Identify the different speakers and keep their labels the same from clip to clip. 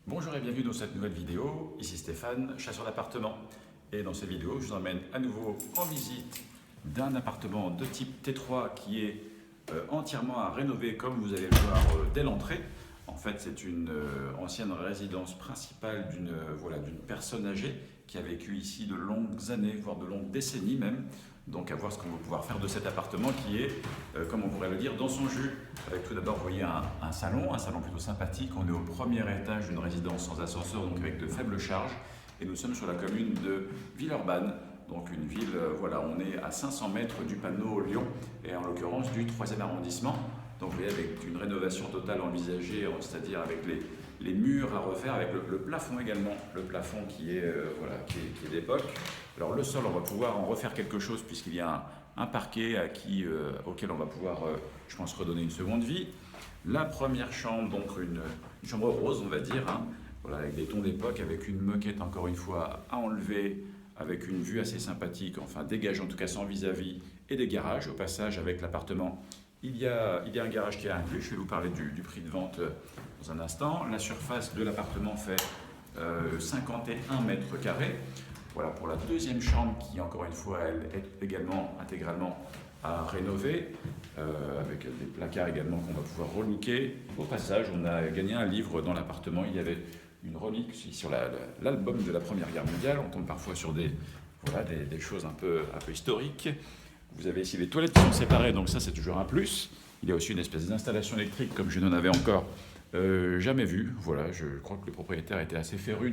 Speaker 1: Bonjour et bienvenue dans cette nouvelle vidéo. Ici Stéphane, chasseur d'appartements. Et dans cette vidéo, je vous emmène à nouveau en visite d'un appartement de type T3 qui est entièrement à rénover comme vous allez le voir dès l'entrée. En fait, c'est une ancienne résidence principale d'une personne âgée qui a vécu ici de longues années, voire de longues décennies même. Donc à voir ce qu'on va pouvoir faire de cet appartement qui est, comme on pourrait le dire, dans son jus. Avec tout d'abord, vous voyez un salon plutôt sympathique. On est au premier étage d'une résidence sans ascenseur, donc avec de faibles charges. Et nous sommes sur la commune de Villeurbanne. Donc une ville, on est à 500 mètres du panneau Lyon, et en l'occurrence du 3e arrondissement. Donc vous voyez, avec une rénovation totale envisagée, c'est-à-dire avec les murs à refaire, avec le plafond également, le plafond qui est d'époque. Alors le sol, on va pouvoir en refaire quelque chose puisqu'il y a un parquet auquel on va pouvoir, je pense, redonner une seconde vie. La première chambre, donc une chambre rose, on va dire, avec des tons d'époque, avec une moquette encore une fois à enlever, avec une vue assez sympathique, enfin dégageant en tout cas sans vis-à-vis, et des garages. Au passage, avec l'appartement, il y a un garage qui est inclus. Je vais vous parler du prix de vente dans un instant. La surface de l'appartement fait 51 mètres carrés. Voilà pour la deuxième chambre qui, encore une fois, elle est également intégralement à rénover, avec des placards également qu'on va pouvoir relooker. Au passage, on a gagné un livre dans l'appartement. Il y avait une relique sur l'album de la Première Guerre mondiale. On tombe parfois sur des choses un peu historiques. Vous avez ici les toilettes qui sont séparées, donc ça c'est toujours un plus. Il y a aussi une espèce d'installation électrique comme je n'en avais encore jamais vu. Voilà, je crois que le propriétaire était assez féru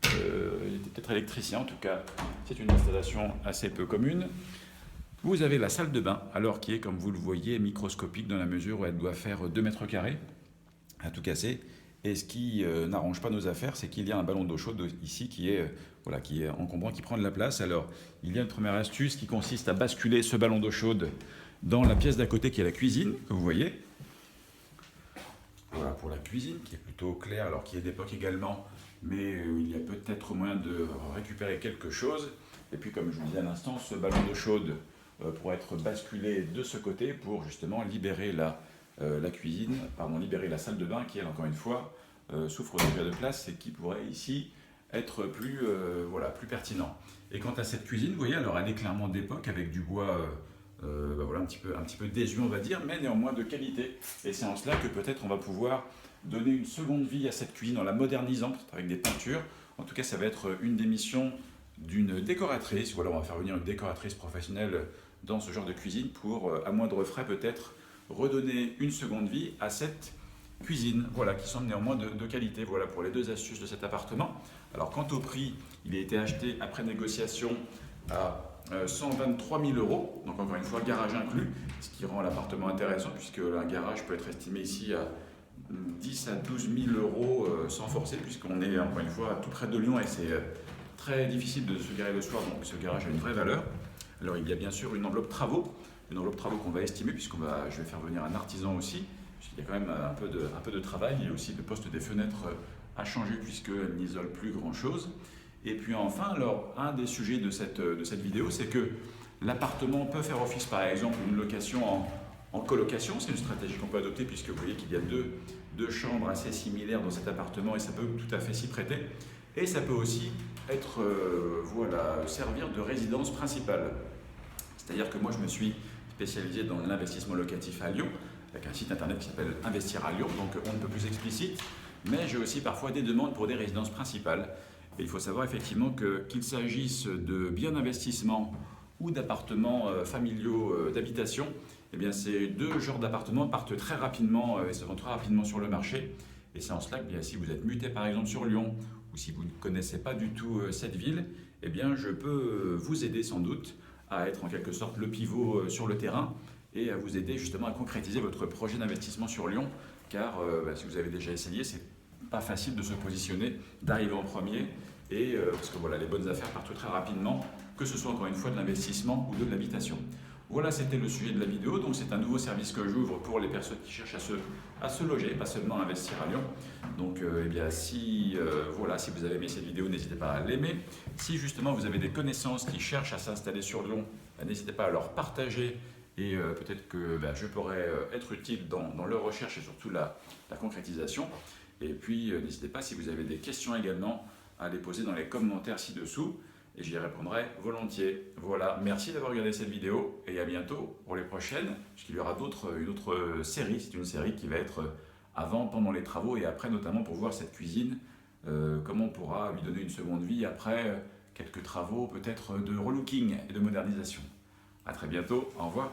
Speaker 1: il était peut-être électricien, en tout cas c'est une installation assez peu commune. Vous avez la salle de bain, alors qui est, comme vous le voyez, microscopique dans la mesure où elle doit faire 2 mètres carrés, à tout casser. Et ce qui n'arrange pas nos affaires, c'est qu'il y a un ballon d'eau chaude ici qui est encombrant, qui prend de la place. Alors, il y a une première astuce qui consiste à basculer ce ballon d'eau chaude dans la pièce d'à côté qui est la cuisine, que vous voyez. Voilà pour la cuisine, qui est plutôt claire, alors qui est d'époque également, mais il y a peut-être moyen de récupérer quelque chose. Et puis, comme je vous disais à l'instant, ce ballon d'eau chaude pourrait être basculé de ce côté pour justement libérer la cuisine, libérer la salle de bain qui, elle, encore une fois, souffre déjà de place et qui pourrait ici être plus pertinent. Et quant à cette cuisine, vous voyez, alors elle est clairement d'époque avec du bois un petit peu désuet, on va dire, mais néanmoins de qualité. Et c'est en cela que peut-être on va pouvoir donner une seconde vie à cette cuisine en la modernisant, avec des peintures. En tout cas, ça va être une des missions d'une décoratrice. Voilà, on va faire venir une décoratrice professionnelle dans ce genre de cuisine pour, à moindre frais peut-être, redonner une seconde vie à cette cuisine, qui semble néanmoins de qualité. Voilà pour les deux astuces de cet appartement. Alors quant au prix, il a été acheté après négociation à 123 000 €, donc encore une fois garage inclus, ce qui rend l'appartement intéressant puisque un garage peut être estimé ici à 10 à 12 000 € sans forcer, puisqu'on est encore une fois tout près de Lyon et c'est très difficile de se garer le soir, donc ce garage a une vraie valeur. Alors il y a bien sûr une enveloppe travaux qu'on va estimer, je vais faire venir un artisan aussi, puisqu'il y a quand même un peu de travail. Il y a aussi le poste des fenêtres à changer puisqu'elles n'isolent plus grand chose. Et puis enfin, alors un des sujets de cette vidéo, c'est que l'appartement peut faire office par exemple une location en colocation. C'est une stratégie qu'on peut adopter puisque vous voyez qu'il y a deux chambres assez similaires dans cet appartement et ça peut tout à fait s'y prêter. Et ça peut aussi être, servir de résidence principale. C'est-à-dire que moi je me suis spécialisé dans l'investissement locatif à Lyon, avec un site internet qui s'appelle Investir à Lyon, donc on ne peut plus explicite, mais j'ai aussi parfois des demandes pour des résidences principales. Et il faut savoir effectivement qu'il s'agisse de biens d'investissement ou d'appartements familiaux d'habitation, eh bien ces deux genres d'appartements partent très rapidement et se vendent très rapidement sur le marché. Et c'est en cela que si vous êtes muté par exemple sur Lyon, ou si vous ne connaissez pas du tout cette ville, eh bien je peux vous aider sans doute à être en quelque sorte le pivot sur le terrain et à vous aider justement à concrétiser votre projet d'investissement sur Lyon, car si vous avez déjà essayé, c'est pas facile de se positionner, d'arriver en premier, et parce que les bonnes affaires partent très rapidement, que ce soit encore une fois de l'investissement ou de l'habitation. Voilà, c'était le sujet de la vidéo. Donc c'est un nouveau service que j'ouvre pour les personnes qui cherchent à se loger, pas seulement à investir à Lyon. Donc si vous avez aimé cette vidéo, n'hésitez pas à l'aimer. Si justement vous avez des connaissances qui cherchent à s'installer sur Lyon, n'hésitez pas à leur partager et peut-être que je pourrais être utile dans leur recherche et surtout la concrétisation. Et puis n'hésitez pas, si vous avez des questions également, à les poser dans les commentaires ci-dessous et j'y répondrai volontiers. Voilà, merci d'avoir regardé cette vidéo et à bientôt pour les prochaines, puisqu'il y aura une autre série. C'est une série qui va être avant, pendant les travaux et après, notamment pour voir cette cuisine, comment on pourra lui donner une seconde vie après quelques travaux peut-être de relooking et de modernisation. À très bientôt, au revoir.